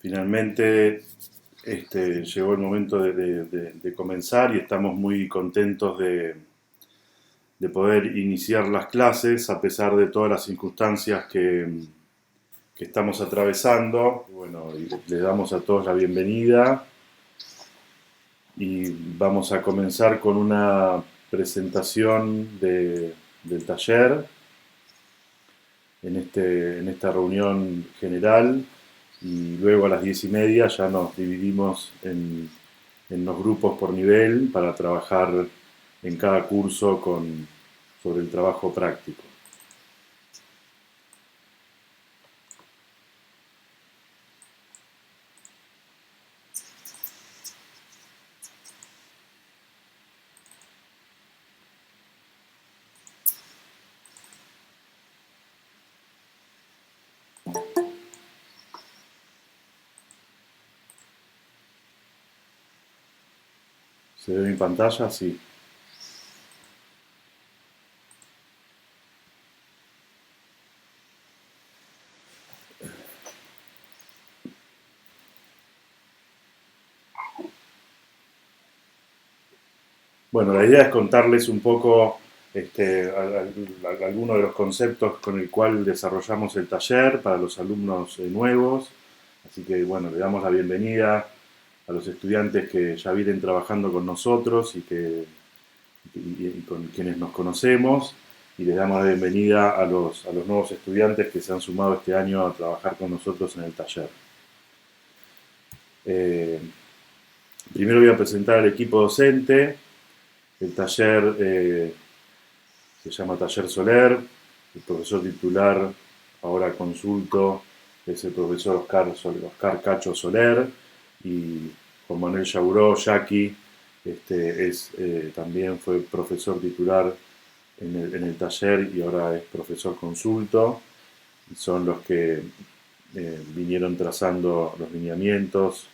Finalmente llegó el momento de comenzar y estamos muy contentos de poder iniciar las clases a pesar de todas las circunstancias que estamos atravesando. Bueno, y les damos a todos la bienvenida y vamos a comenzar con una presentación del taller en esta reunión general, y luego a las 10:30 ya nos dividimos en los grupos por nivel para trabajar en cada curso sobre el trabajo práctico. ¿Se ve mi pantalla? Sí. Bueno, la idea es contarles un poco algunos de los conceptos con el cual desarrollamos el taller para los alumnos nuevos. Así que bueno, le damos la bienvenida a los estudiantes que ya vienen trabajando con nosotros y con quienes nos conocemos, y les damos la bienvenida a los nuevos estudiantes que se han sumado este año a trabajar con nosotros en el taller. Eh, Primero voy a presentar al equipo docente. El taller se llama Taller Soler. El profesor titular, ahora consulto, es el profesor Oscar Cacho Soler, y Juan Manuel Yauró, Yaqui, también fue profesor titular en el taller y ahora es profesor consulto. Y son los que vinieron trazando los lineamientos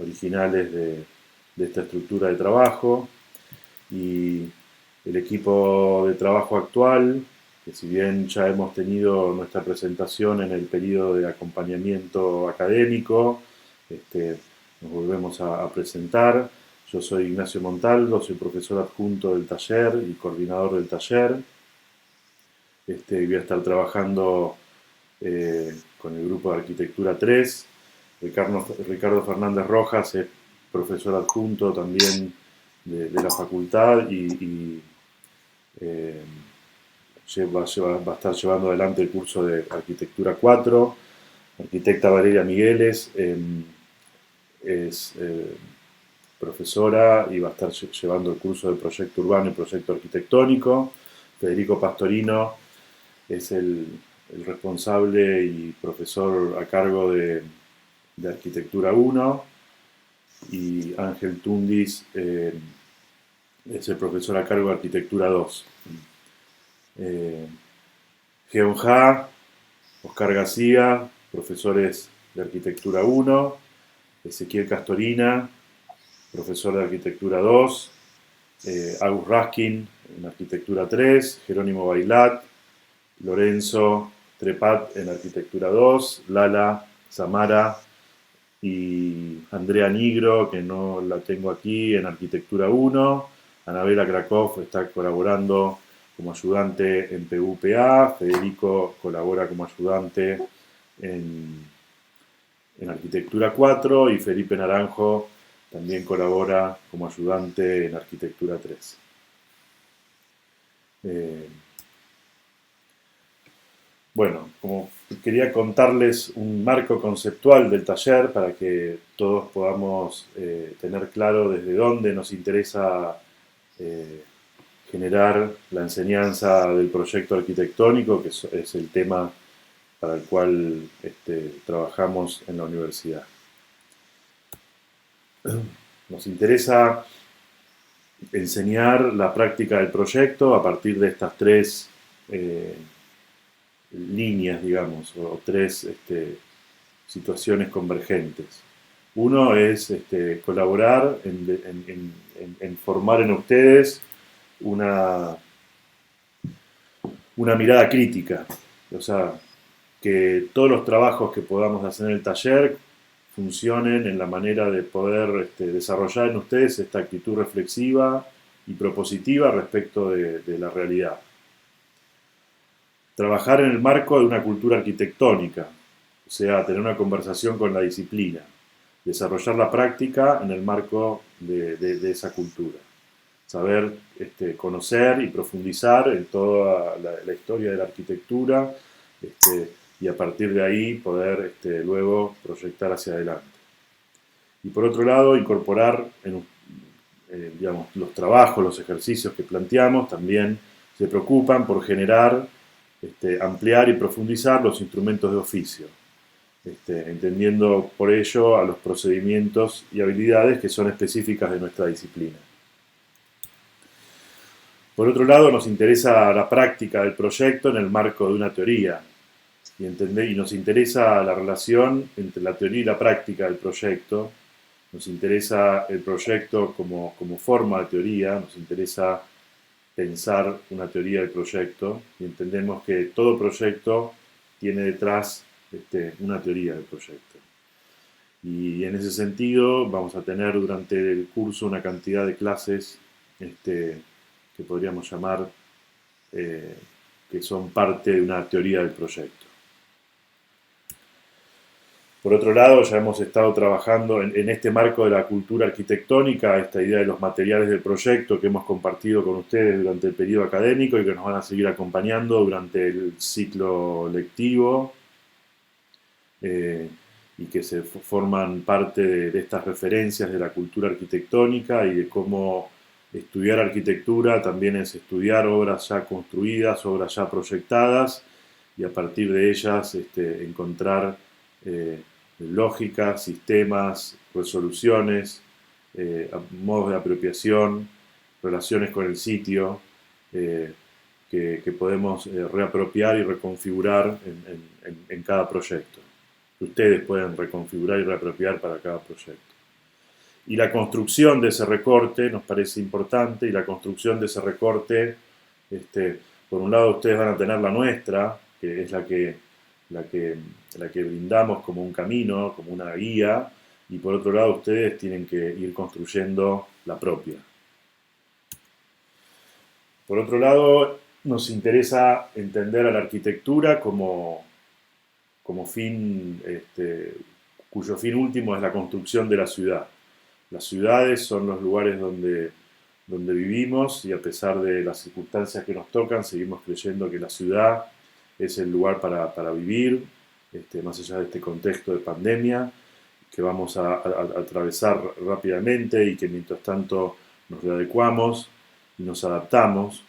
originales de esta estructura de trabajo. Y el equipo de trabajo actual, que si bien ya hemos tenido nuestra presentación en el periodo de acompañamiento académico, nos volvemos a presentar. Yo soy Ignacio Montaldo, soy profesor adjunto del taller y coordinador del taller. Voy a estar trabajando con el grupo de Arquitectura 3. Ricardo Fernández Rojas es profesor adjunto también de la facultad y eh, va a estar llevando adelante el curso de Arquitectura 4. Arquitecta Valeria Migueles es profesora y va a estar llevando el curso de Proyecto Urbano y Proyecto Arquitectónico. Federico Pastorino es el responsable y profesor a cargo de Arquitectura 1, y Ángel Tundis es el profesor a cargo de Arquitectura 2. Geon Ha, Oscar García, profesores de Arquitectura 1, Ezequiel Castorina, profesor de Arquitectura 2, Agus Raskin en Arquitectura 3, Jerónimo Bailat, Lorenzo Trepat en Arquitectura 2, Lala Samara y Andrea Nigro, que no la tengo aquí, en Arquitectura 1. Anabela Krakow está colaborando como ayudante en PUPA. Federico colabora como ayudante en Arquitectura 4 y Felipe Naranjo también colabora como ayudante en Arquitectura 3. Bueno, como quería contarles un marco conceptual del taller para que todos podamos tener claro desde dónde nos interesa eh, generar la enseñanza del proyecto arquitectónico, que es el tema para el cual trabajamos en la universidad. Nos interesa enseñar la práctica del proyecto a partir de estas tres líneas, digamos, o tres situaciones convergentes. Uno es colaborar en formar en ustedes una mirada crítica. O sea, que todos los trabajos que podamos hacer en el taller funcionen en la manera de poder desarrollar en ustedes esta actitud reflexiva y propositiva respecto de la realidad. Trabajar en el marco de una cultura arquitectónica, o sea, tener una conversación con la disciplina, desarrollar la práctica en el marco de esa cultura, saber conocer y profundizar en toda la historia de la arquitectura y a partir de ahí poder luego proyectar hacia adelante. Y por otro lado, incorporar digamos, los trabajos, los ejercicios que planteamos también se preocupan por generar, ampliar y profundizar los instrumentos de oficio, entendiendo por ello a los procedimientos y habilidades que son específicas de nuestra disciplina. Por otro lado, nos interesa la práctica del proyecto en el marco de una teoría y nos interesa la relación entre la teoría y la práctica del proyecto. Nos interesa el proyecto como forma de teoría, nos interesa pensar una teoría del proyecto y entendemos que todo proyecto tiene detrás una teoría del proyecto. Y en ese sentido vamos a tener durante el curso una cantidad de clases que podríamos llamar que son parte de una teoría del proyecto. Por otro lado, ya hemos estado trabajando en este marco de la cultura arquitectónica, esta idea de los materiales del proyecto que hemos compartido con ustedes durante el periodo académico y que nos van a seguir acompañando durante el ciclo lectivo y que se forman parte de estas referencias de la cultura arquitectónica y de cómo estudiar arquitectura también es estudiar obras ya construidas, obras ya proyectadas y a partir de ellas encontrar lógicas, sistemas, resoluciones, modos de apropiación, relaciones con el sitio que podemos reapropiar y reconfigurar en cada proyecto. Ustedes pueden reconfigurar y reapropiar para cada proyecto. Y la construcción de ese recorte nos parece importante y la construcción de ese recorte, por un lado ustedes van a tener la nuestra, que es la que brindamos como un camino, como una guía, y por otro lado ustedes tienen que ir construyendo la propia. Por otro lado, nos interesa entender a la arquitectura como fin, cuyo fin último es la construcción de la ciudad. Las ciudades son los lugares donde vivimos y a pesar de las circunstancias que nos tocan, seguimos creyendo que la ciudad es el lugar para vivir, más allá de este contexto de pandemia, que vamos a atravesar rápidamente y que mientras tanto nos readecuamos y nos adaptamos,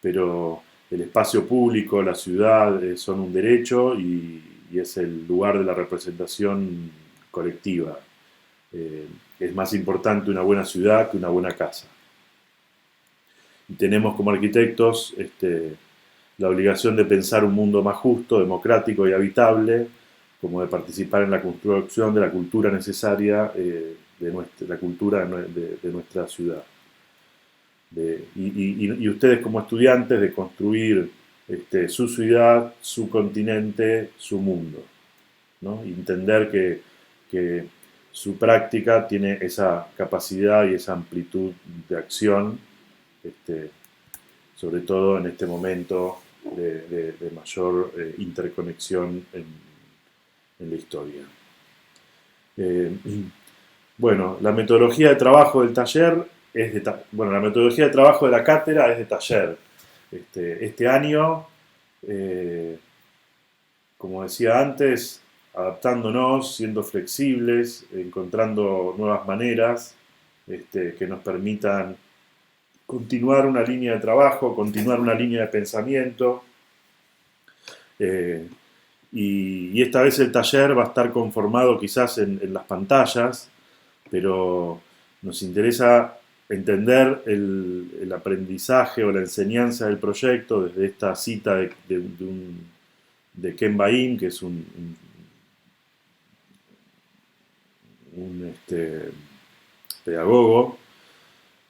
pero el espacio público, la ciudad son un derecho y es el lugar de la representación colectiva. Es más importante una buena ciudad que una buena casa. Y tenemos como arquitectos la obligación de pensar un mundo más justo, democrático y habitable, como de participar en la construcción de la cultura necesaria la cultura de nuestra ciudad. Y ustedes como estudiantes de construir su ciudad, su continente, su mundo, ¿no? Y entender que su práctica tiene esa capacidad y esa amplitud de acción, sobre todo en este momento de mayor interconexión en la historia. Bueno, la metodología de trabajo del taller la metodología de trabajo de la cátedra es de taller. Este año, como decía antes, adaptándonos, siendo flexibles, encontrando nuevas maneras que nos permitan continuar una línea de trabajo, continuar una línea de pensamiento. Y esta vez el taller va a estar conformado quizás en las pantallas, pero nos interesa entender el aprendizaje o la enseñanza del proyecto desde esta cita de Ken Baim, que es un pedagogo,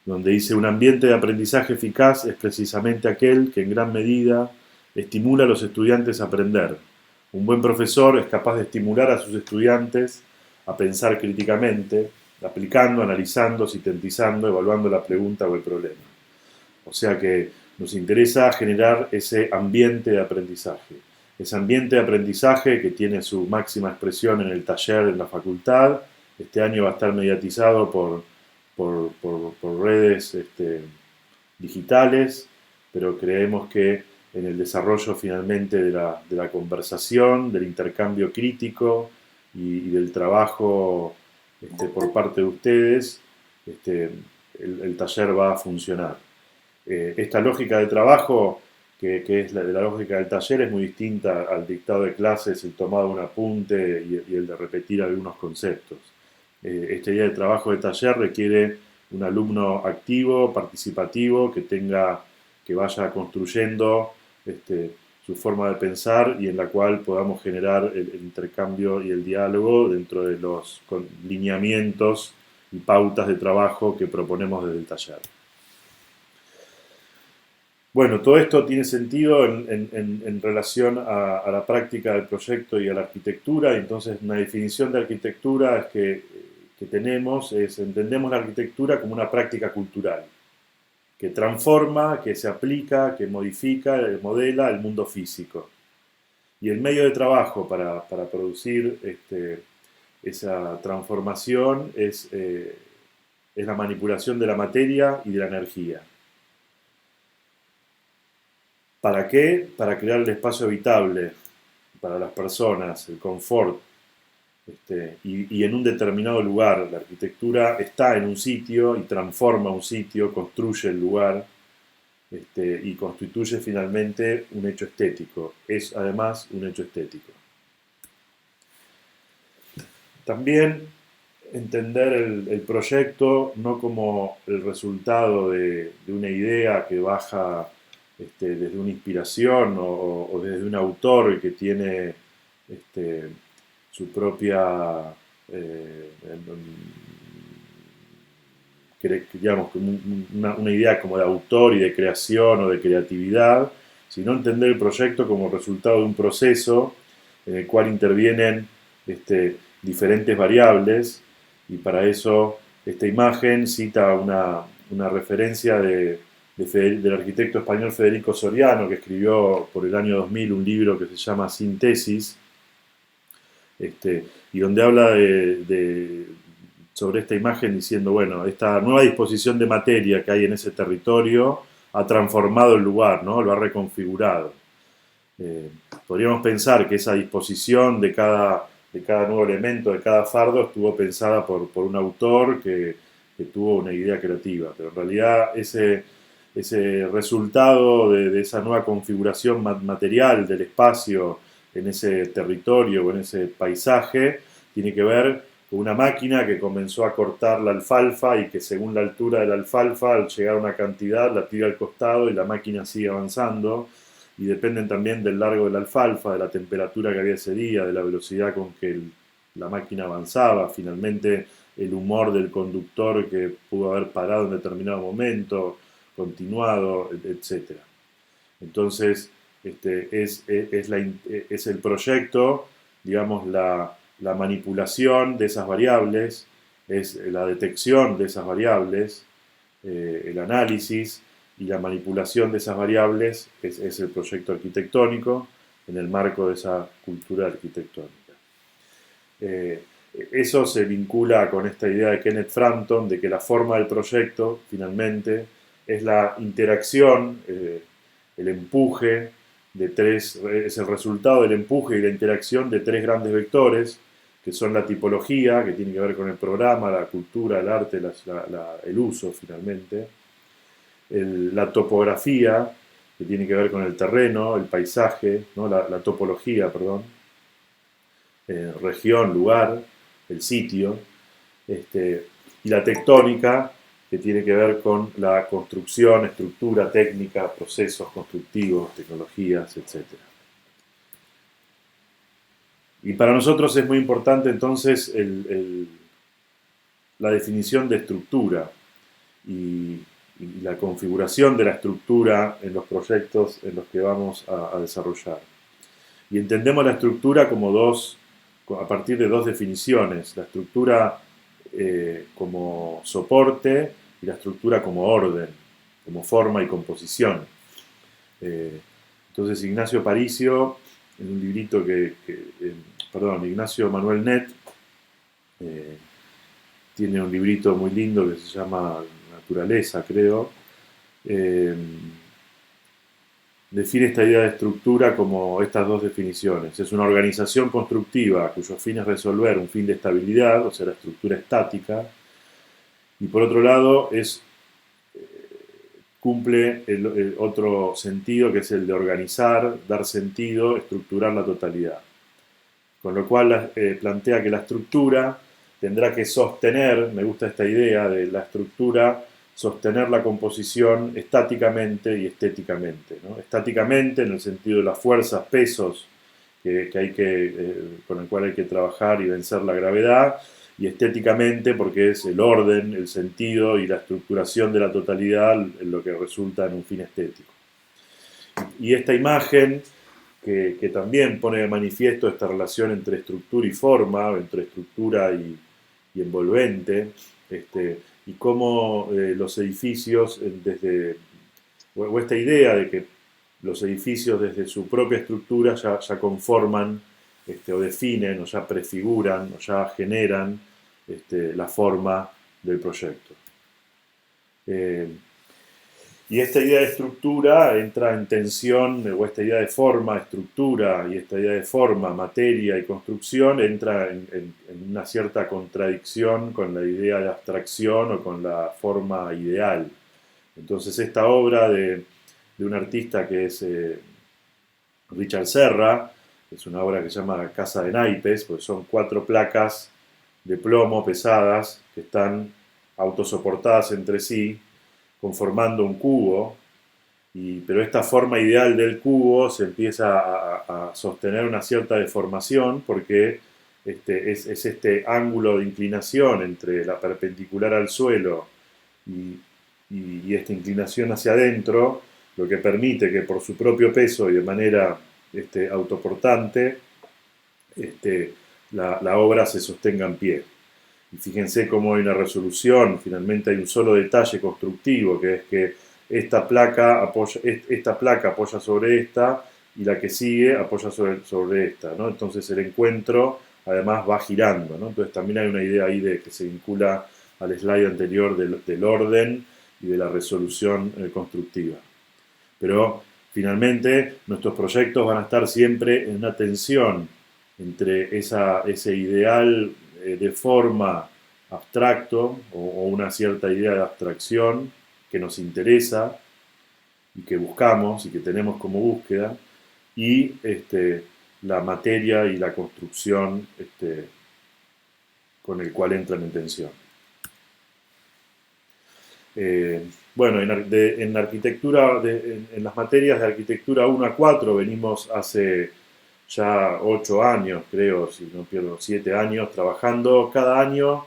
donde dice: un ambiente de aprendizaje eficaz es precisamente aquel que en gran medida estimula a los estudiantes a aprender. Un buen profesor es capaz de estimular a sus estudiantes a pensar críticamente, aplicando, analizando, sintetizando, evaluando la pregunta o el problema. O sea que nos interesa generar ese ambiente de aprendizaje. Ese ambiente de aprendizaje que tiene su máxima expresión en el taller en la facultad. Este año va a estar mediatizado por redes digitales, pero creemos que en el desarrollo finalmente de la conversación, del intercambio crítico y del trabajo por parte de ustedes, el taller va a funcionar. Esta lógica de trabajo, que es la de la lógica del taller, es muy distinta al dictado de clases, el tomado de un apunte y el de repetir algunos conceptos. Esta idea de trabajo de taller requiere un alumno activo, participativo, que vaya construyendo su forma de pensar y en la cual podamos generar el intercambio y el diálogo dentro de los lineamientos y pautas de trabajo que proponemos desde el taller. Bueno, todo esto tiene sentido en relación a la práctica del proyecto y a la arquitectura. Entonces, una definición de arquitectura es que tenemos es, entendemos la arquitectura como una práctica cultural, que transforma, que se aplica, que modifica, modela el mundo físico. Y el medio de trabajo para producir esa transformación es la manipulación de la materia y de la energía. ¿Para qué? Para crear el espacio habitable para las personas, el confort, y en un determinado lugar. La arquitectura está en un sitio y transforma un sitio, construye el lugar y constituye finalmente un hecho estético. Es además un hecho estético. También entender el proyecto no como el resultado de una idea que baja desde una inspiración o desde un autor que tiene su propia, digamos, una idea como de autor y de creación o de creatividad, sino entender el proyecto como resultado de un proceso en el cual intervienen diferentes variables, y para eso esta imagen cita una referencia del arquitecto español Federico Soriano, que escribió por el año 2000 un libro que se llama Síntesis, y donde habla sobre esta imagen diciendo, bueno, esta nueva disposición de materia que hay en ese territorio ha transformado el lugar, ¿no? Lo ha reconfigurado. Podríamos pensar que esa disposición de cada nuevo elemento, de cada fardo, estuvo pensada por un autor que tuvo una idea creativa, pero en realidad ese resultado de esa nueva configuración material del espacio en ese territorio o en ese paisaje tiene que ver con una máquina que comenzó a cortar la alfalfa y que según la altura de la alfalfa, al llegar a una cantidad, la tira al costado y la máquina sigue avanzando, y dependen también del largo de la alfalfa, de la temperatura que había ese día, de la velocidad con que la máquina avanzaba, finalmente el humor del conductor que pudo haber parado en determinado momento, continuado, etc. Entonces, es el proyecto, digamos, la manipulación de esas variables, es la detección de esas variables, el análisis y la manipulación de esas variables es el proyecto arquitectónico en el marco de esa cultura arquitectónica. Eso se vincula con esta idea de Kenneth Frampton de que la forma del proyecto, finalmente, es la interacción, el empuje es el resultado del empuje y la interacción de tres grandes vectores, que son la tipología, que tiene que ver con el programa, la cultura, el arte, el uso, finalmente, la topografía, que tiene que ver con el terreno, el paisaje, ¿no? la topología, perdón, región, lugar, el sitio, y la tectónica, que tiene que ver con la construcción, estructura, técnica, procesos constructivos, tecnologías, etc. Y para nosotros es muy importante entonces la definición de estructura y la configuración de la estructura en los proyectos en los que vamos a desarrollar. Y entendemos la estructura como dos a partir de dos definiciones, la estructura como soporte y la estructura como orden, como forma y composición. Entonces Ignacio Aparicio, en un librito Ignacio Manuel Net, tiene un librito muy lindo que se llama Naturaleza, creo. Define esta idea de estructura como estas dos definiciones. Es una organización constructiva cuyo fin es resolver un fin de estabilidad, o sea, la estructura estática, y por otro lado cumple el otro sentido, que es el de organizar, dar sentido, estructurar la totalidad. Con lo cual plantea que la estructura tendrá que sostener, me gusta esta idea de la estructura, sostener la composición estáticamente y estéticamente, ¿no? Estáticamente en el sentido de las fuerzas, pesos con el cual hay que trabajar y vencer la gravedad, y estéticamente porque es el orden, el sentido y la estructuración de la totalidad en lo que resulta en un fin estético. Y esta imagen que también pone de manifiesto esta relación entre estructura y forma, entre estructura y envolvente, y cómo los edificios, o esta idea de que los edificios desde su propia estructura ya conforman o definen o ya prefiguran o ya generan la forma del proyecto. Y esta idea de estructura entra en tensión, o esta idea de forma, estructura, y esta idea de forma, materia y construcción entra en una cierta contradicción con la idea de abstracción o con la forma ideal. Entonces esta obra de un artista que es Richard Serra, es una obra que se llama Casa de Naipes, pues son 4 placas de plomo pesadas que están autosoportadas entre sí, conformando un cubo, pero esta forma ideal del cubo se empieza a sostener una cierta deformación porque es este ángulo de inclinación entre la perpendicular al suelo y esta inclinación hacia adentro, lo que permite que por su propio peso y de manera autoportante la obra se sostenga en pie. Y fíjense cómo hay una resolución, finalmente hay un solo detalle constructivo, que es que esta placa apoya sobre esta y la que sigue apoya sobre esta, ¿no? Entonces el encuentro además va girando, ¿no? Entonces también hay una idea ahí que se vincula al slide anterior del orden y de la resolución constructiva. Pero finalmente nuestros proyectos van a estar siempre en una tensión entre ese ideal de forma abstracto o una cierta idea de abstracción que nos interesa y que buscamos y que tenemos como búsqueda, y la materia y la construcción con el cual entran en tensión. Bueno, en arquitectura, en las materias de arquitectura 1 a 4 venimos hace ya 8 años, creo, si no pierdo, 7 años, trabajando cada año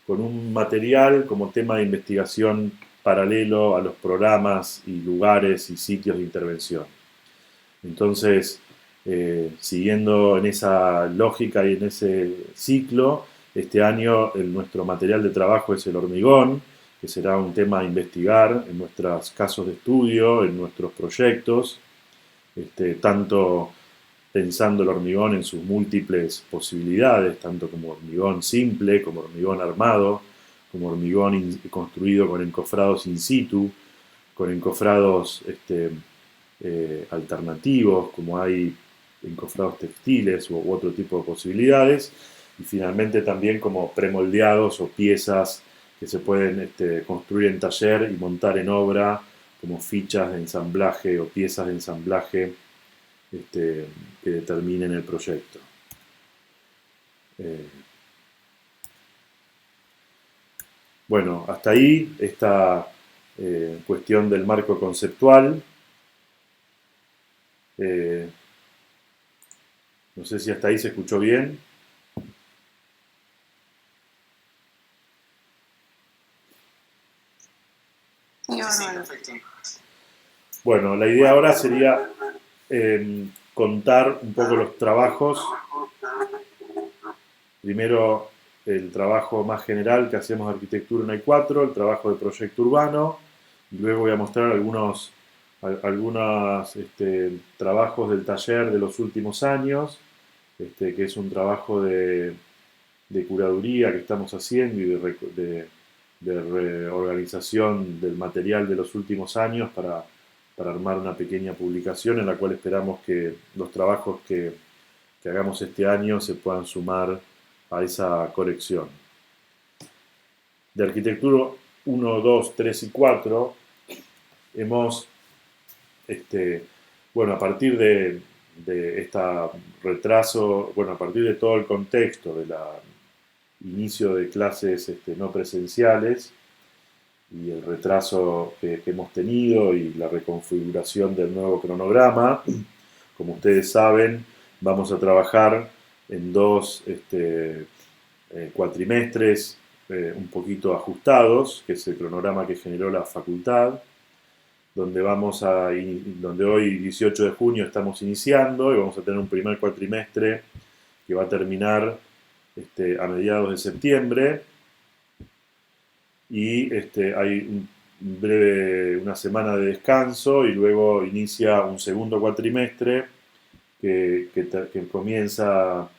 con un material como tema de investigación paralelo a los programas y lugares y sitios de intervención. Entonces, siguiendo en esa lógica y en ese ciclo, este año nuestro material de trabajo es el hormigón, que será un tema a investigar en nuestros casos de estudio, en nuestros proyectos, tanto pensando el hormigón en sus múltiples posibilidades, tanto como hormigón simple, como hormigón armado, como hormigón construido con encofrados in situ, con encofrados alternativos, como hay encofrados textiles u otro tipo de posibilidades, y finalmente también como premoldeados o piezas que se pueden construir en taller y montar en obra, como fichas de ensamblaje o piezas de ensamblaje que determinen el proyecto. Bueno, hasta ahí esta cuestión del marco conceptual. No sé si hasta ahí se escuchó bien. Sí, perfecto. Bueno, la idea ahora sería contar un poco los trabajos Primero el trabajo más general que hacemos de arquitectura en I4, el trabajo de proyecto urbano, y luego voy a mostrar algunos trabajos del taller de los últimos años, que es un trabajo de curaduría que estamos haciendo y de reorganización del material de los últimos años para armar una pequeña publicación en la cual esperamos que los trabajos que hagamos este año se puedan sumar a esa colección. De arquitectura 1, 2, 3 y 4 hemos, a partir de esta retraso, a partir de todo el contexto del inicio de clases no presenciales y el retraso que hemos tenido y la reconfiguración del nuevo cronograma, como ustedes saben, vamos a trabajar en dos cuatrimestres un poquito ajustados, que es el cronograma que generó la facultad, donde hoy, 18 de junio, estamos iniciando y vamos a tener un primer cuatrimestre que va a terminar a mediados de septiembre, y hay una semana de descanso y luego inicia un segundo cuatrimestre que comienza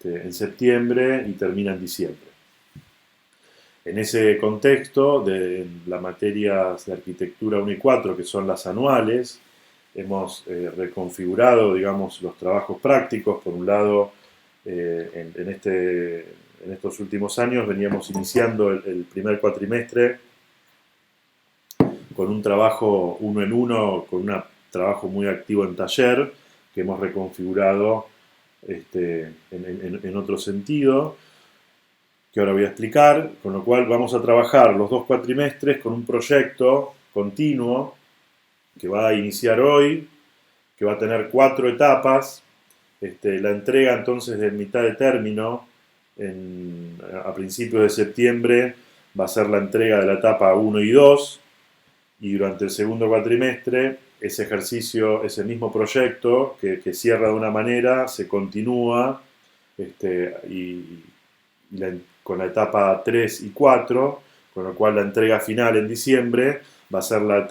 en septiembre y termina en diciembre. En ese contexto, de las materias de arquitectura 1 y 4, que son las anuales, hemos reconfigurado, digamos, los trabajos prácticos. Por un lado, en estos últimos años veníamos iniciando el primer cuatrimestre con un trabajo 1 en 1, con un trabajo muy activo en taller, que hemos reconfigurado en otro sentido, que ahora voy a explicar, con lo cual vamos a trabajar los dos cuatrimestres con un proyecto continuo que va a iniciar hoy, que va a tener 4 etapas. La entrega entonces de mitad de término a principios de septiembre va a ser la entrega de la etapa 1 y 2, y durante el segundo cuatrimestre ese ejercicio, ese mismo proyecto que cierra de una manera, se continúa con la etapa 3 y 4, con lo cual la entrega final en diciembre va a ser la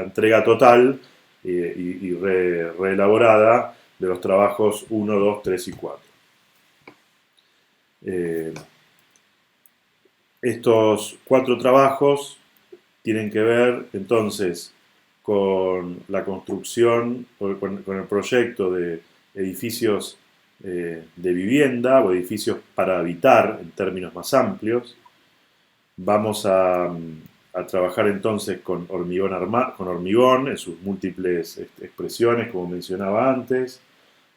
entrega total y reelaborada de los trabajos 1, 2, 3 y 4. Estos 4 trabajos tienen que ver entonces con la construcción, con el proyecto de edificios de vivienda o edificios para habitar en términos más amplios. Vamos a trabajar entonces con hormigón en sus múltiples expresiones, como mencionaba antes.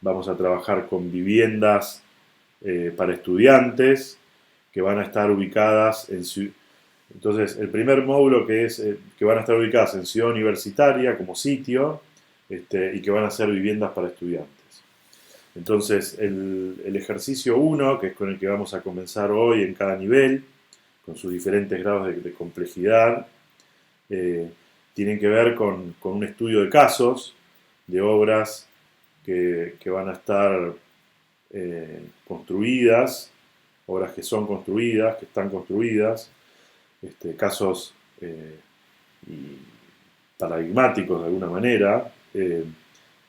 Vamos a trabajar con viviendas para estudiantes que van a estar ubicadas entonces el primer módulo que van a estar ubicadas en Ciudad Universitaria como sitio, y que van a ser viviendas para estudiantes. Entonces el ejercicio 1, que es con el que vamos a comenzar hoy en cada nivel, con sus diferentes grados de complejidad, tienen que ver con un estudio de casos, de obras que van a estar construidas, obras que son construidas, que están construidas, casos paradigmáticos de alguna manera,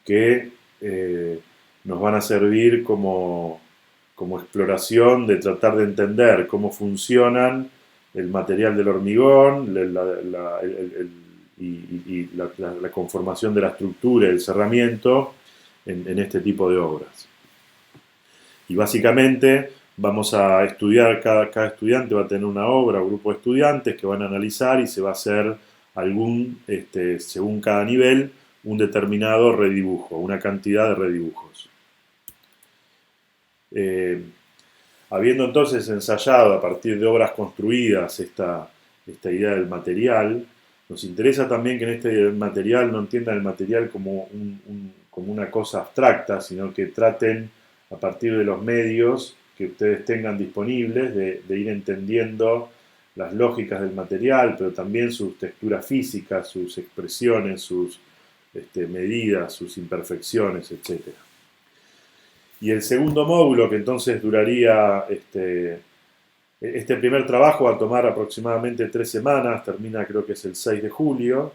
que nos van a servir como exploración de tratar de entender cómo funcionan el material del hormigón y la conformación de la estructura y el cerramiento en este tipo de obras. Y básicamente vamos a estudiar, cada estudiante va a tener una obra o grupo de estudiantes que van a analizar y se va a hacer según cada nivel, un determinado redibujo, una cantidad de redibujos. Habiendo entonces ensayado a partir de obras construidas esta idea del material, nos interesa también que en este material no entiendan el material como una cosa abstracta, sino que traten a partir de los medios que ustedes tengan disponibles de ir entendiendo las lógicas del material, pero también sus texturas físicas, sus expresiones, sus medidas, sus imperfecciones, etc. Y el segundo módulo, que entonces duraría, este primer trabajo va a tomar aproximadamente 3 semanas, termina creo que es el 6 de julio,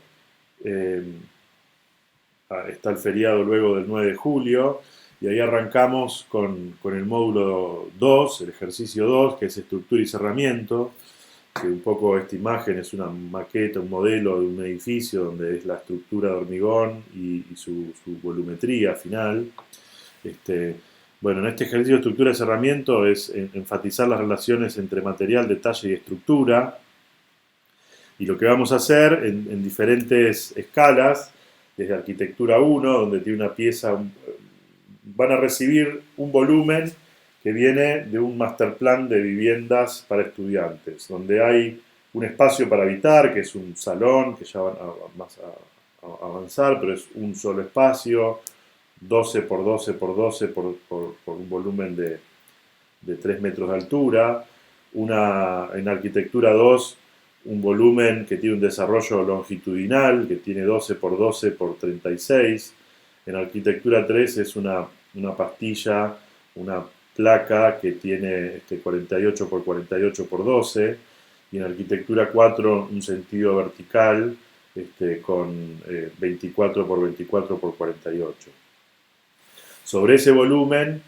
eh, está el feriado luego del 9 de julio, y ahí arrancamos con el módulo 2, el ejercicio 2, que es estructura y cerramiento, que un poco esta imagen es una maqueta, un modelo de un edificio donde es la estructura de hormigón y su volumetría final. Bueno, en este ejercicio de estructura y cerramiento es enfatizar las relaciones entre material, detalle y estructura. Y lo que vamos a hacer en diferentes escalas, desde arquitectura 1, donde tiene una pieza, van a recibir un volumen que viene de un master plan de viviendas para estudiantes, donde hay un espacio para habitar, que es un salón, que ya van a avanzar, pero es un solo espacio, 12 por 12 por 12 por un volumen de 3 metros de altura. En arquitectura 2, un volumen que tiene un desarrollo longitudinal, que tiene 12 por 12 por 36. En arquitectura 3 es una pastilla, una placa que tiene 48 por 48 por 12. Y en arquitectura 4 un sentido vertical con 24 por 24 por 48. Sobre ese volumen,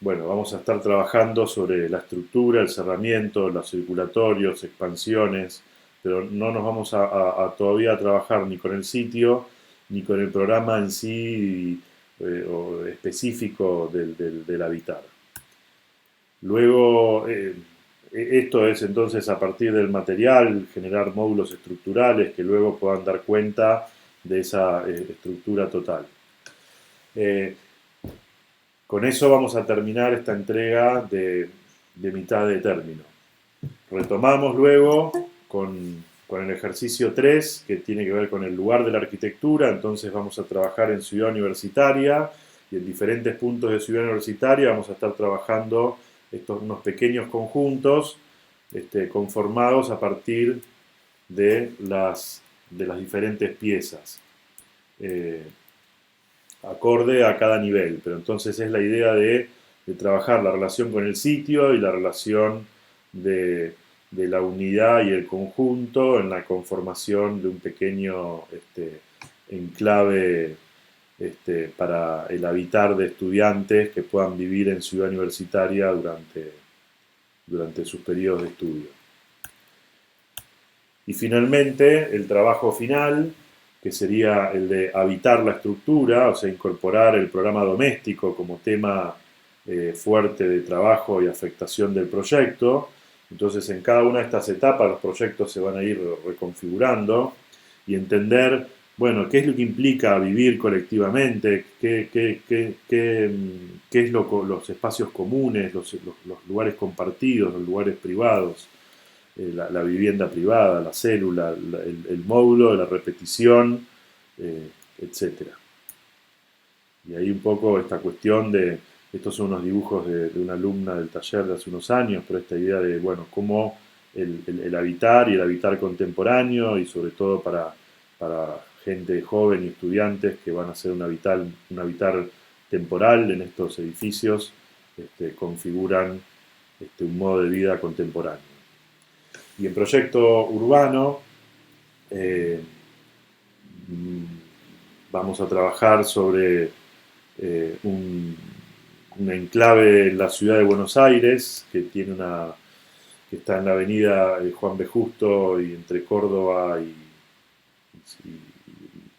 bueno, vamos a estar trabajando sobre la estructura, el cerramiento, los circulatorios, expansiones, pero no nos vamos a todavía a trabajar ni con el sitio, ni con el programa en sí o específico del habitar. Luego, esto es entonces a partir del material, generar módulos estructurales que luego puedan dar cuenta de esa estructura total. Con eso vamos a terminar esta entrega de mitad de término. Retomamos luego con el ejercicio 3, que tiene que ver con el lugar de la arquitectura. Entonces vamos a trabajar en Ciudad Universitaria y en diferentes puntos de Ciudad Universitaria vamos a estar trabajando unos pequeños conjuntos conformados a partir de las diferentes piezas. Acorde a cada nivel, pero entonces es la idea de trabajar la relación con el sitio y la relación de la unidad y el conjunto en la conformación de un pequeño enclave para el habitar de estudiantes que puedan vivir en Ciudad Universitaria durante sus periodos de estudio. Y finalmente, el trabajo final, que sería el de habitar la estructura, o sea, incorporar el programa doméstico como tema fuerte de trabajo y afectación del proyecto. Entonces, en cada una de estas etapas los proyectos se van a ir reconfigurando y entender, bueno, qué es lo que implica vivir colectivamente, qué es los espacios comunes, los lugares compartidos, los lugares privados, la vivienda privada, la célula, el módulo, la repetición, etc. Y ahí un poco esta cuestión estos son unos dibujos de una alumna del taller de hace unos años, pero esta idea de, bueno, cómo el habitar y el habitar contemporáneo y sobre todo para gente joven y estudiantes que van a hacer un habitar temporal en estos edificios, configuran un modo de vida contemporáneo. Y en proyecto urbano vamos a trabajar sobre un enclave en la ciudad de Buenos Aires que está en la avenida Juan B. Justo y entre Córdoba y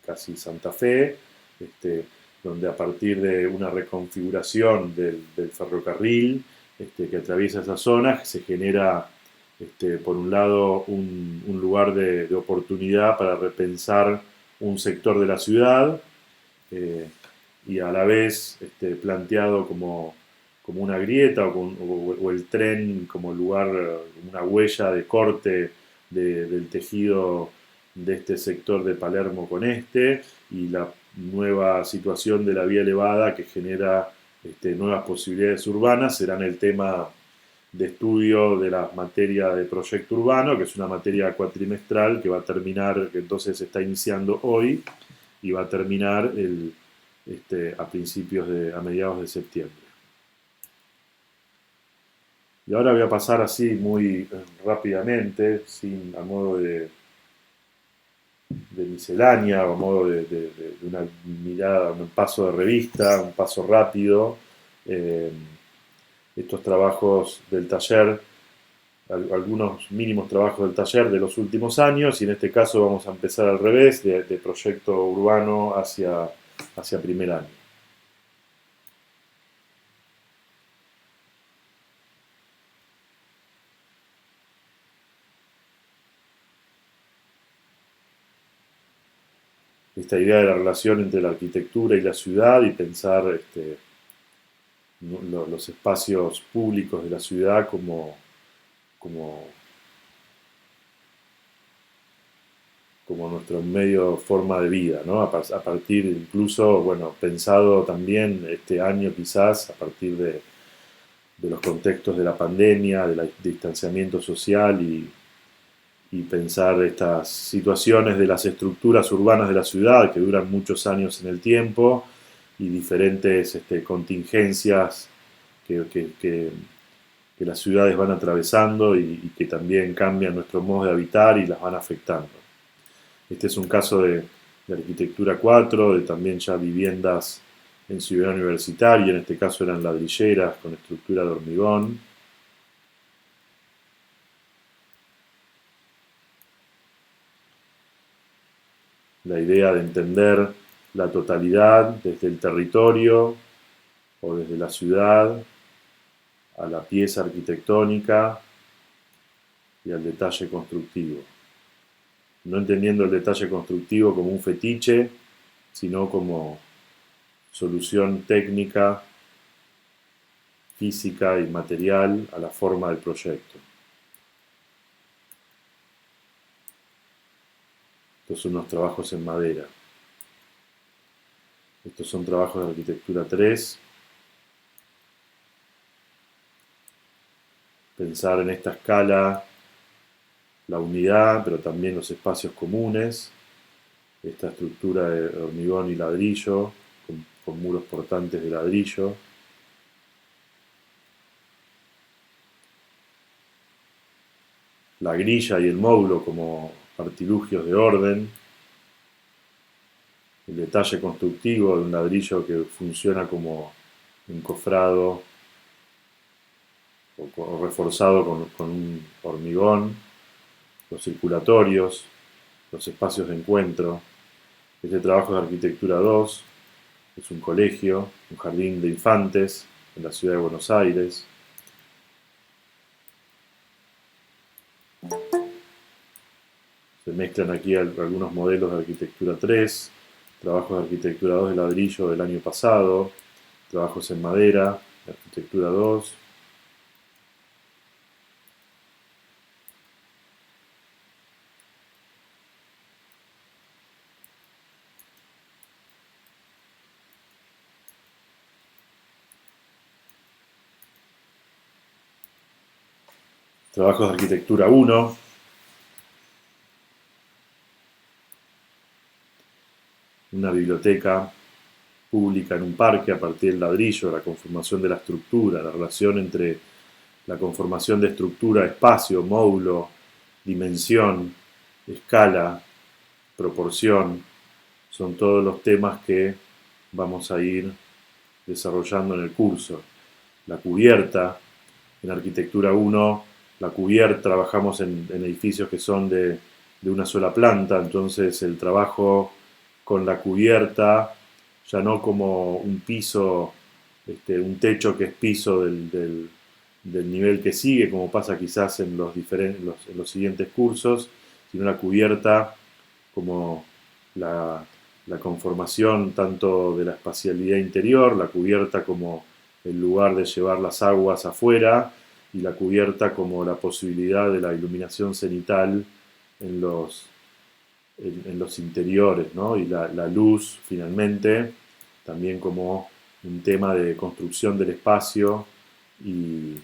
casi Santa Fe, donde a partir de una reconfiguración del ferrocarril que atraviesa esa zona se genera por un lado un lugar de oportunidad para repensar un sector de la ciudad y a la vez planteado como una grieta o el tren como lugar, una huella de corte del tejido de este sector de Palermo con y la nueva situación de la vía elevada que genera nuevas posibilidades urbanas serán el tema de estudio de la materia de proyecto urbano, que es una materia cuatrimestral que va a terminar, que entonces se está iniciando hoy y va a terminar el a mediados de septiembre. Y ahora voy a pasar así muy rápidamente, a modo de miscelánea o a modo de una mirada, un paso de revista, un paso rápido, eh, estos trabajos del taller, algunos mínimos trabajos del taller de los últimos años, y en este caso vamos a empezar al revés, de proyecto urbano hacia primer año. Esta idea de la relación entre la arquitectura y la ciudad y pensar los espacios públicos de la ciudad como, como nuestro medio, forma de vida, ¿no? A partir incluso, bueno, pensado también este año quizás a partir de los contextos de la pandemia, del distanciamiento social y pensar estas situaciones de las estructuras urbanas de la ciudad que duran muchos años en el tiempo y diferentes contingencias que las ciudades van atravesando y que también cambian nuestro modo de habitar y las van afectando. Este es un caso de arquitectura 4, de también ya viviendas en ciudad universitaria, en este caso eran ladrilleras con estructura de hormigón. La idea de entender la totalidad desde el territorio o desde la ciudad a la pieza arquitectónica y al detalle constructivo. No entendiendo el detalle constructivo como un fetiche, sino como solución técnica, física y material a la forma del proyecto. Estos son unos trabajos en madera. Estos son trabajos de arquitectura 3. Pensar en esta escala la unidad, pero también los espacios comunes, esta estructura de hormigón y ladrillo, con muros portantes de ladrillo. La grilla y el módulo como artilugios de orden, el detalle constructivo de un ladrillo que funciona como encofrado o reforzado con un hormigón, los circulatorios, los espacios de encuentro. Este trabajo de arquitectura 2 es un colegio, un jardín de infantes en la ciudad de Buenos Aires. Se mezclan aquí algunos modelos de arquitectura 3, trabajos de arquitectura 2 de ladrillo del año pasado, trabajos en madera, de arquitectura 2. Trabajos de arquitectura 1. Una biblioteca pública en un parque a partir del ladrillo, la conformación de la estructura, la relación entre la conformación de estructura, espacio, módulo, dimensión, escala, proporción, son todos los temas que vamos a ir desarrollando en el curso. La cubierta, en arquitectura 1, la cubierta, trabajamos en edificios que son de una sola planta, entonces el trabajo con la cubierta, ya no como un piso, un techo que es piso del nivel que sigue, como pasa quizás en los siguientes cursos, sino la cubierta como la conformación tanto de la espacialidad interior, la cubierta como el lugar de llevar las aguas afuera y la cubierta como la posibilidad de la iluminación cenital en los interiores, ¿no? Y la luz, finalmente, también como un tema de construcción del espacio y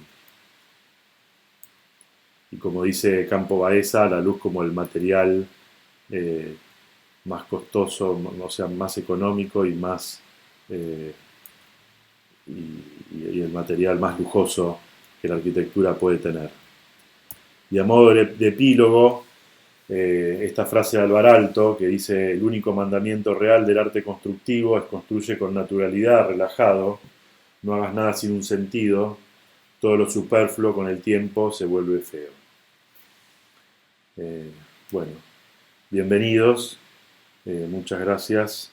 como dice Campo Baeza, la luz como el material más costoso, o sea, más económico y más eh, y el material más lujoso que la arquitectura puede tener. Y a modo de epílogo, esta frase de Alvar Aalto que dice: el único mandamiento real del arte constructivo es construye con naturalidad, relajado, no hagas nada sin un sentido, todo lo superfluo con el tiempo se vuelve feo. Bueno, bienvenidos, muchas gracias